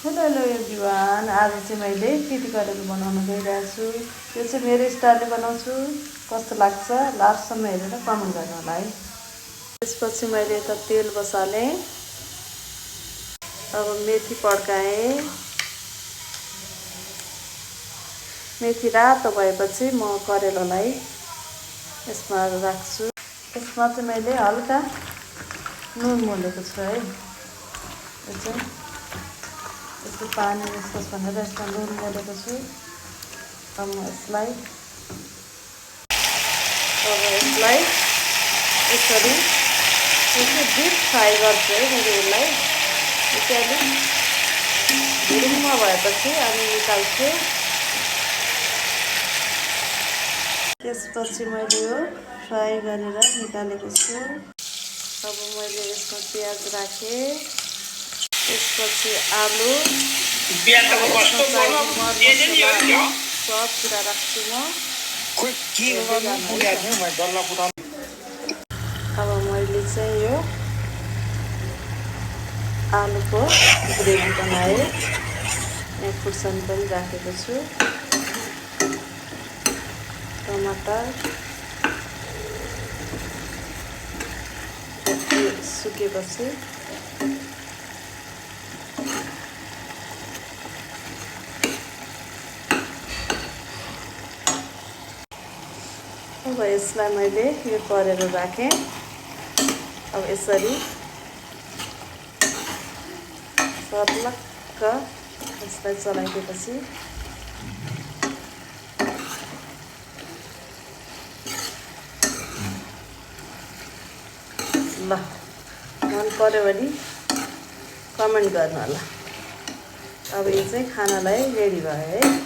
Hello everyone, आज चाहिँ मैले तिते करेला बनाउन गइरहेको छु। यो चाहिँ मेरो स्टाइलले बनाउँछु। कस्तो लाग्छ लास्टसम्म हेरेर कमेन्ट गर्नु होला है। त्यसपछि मैले यता तेल बसालेँ। अब मेथी पड्काएँ। मेथी रातो भएपछि म करेलालाई यसमा राख्छु। यसमा चाहिँ मैले हल्का नुन मोलेको छु है। यो चाहिँ यसको पानी निस्कोस् भनेर यसमा नुन मोलेको छु। अब यसलाई यसरी डिप फ्राई गर्छु है मैले यसलाई। यो चाहिँ अलिक झुरुङ्ग भएपछि अनि निकाल्छु। त्यसपछि मैले यो फ्राई गरेर निकालेको छु। अब मैले यसमा प्याज राखेँ। त्यसपछि आलु सब कुरा राख्छु म। अब मैले चाहिँ यो आलुको ग्रेभी बनाएँ। यहाँ खुर्सानी पनि राखेको छु। टमाटर सुकेपछि अब यसलाई मैले यो करेला राखेँ। अब यसरी सर्लक्क यसलाई चलाइदिएपछि ल मन पर्यो भने कमेन्ट गर्नु होला। अब यो चाहिँ खानालाई रेडी भयो है।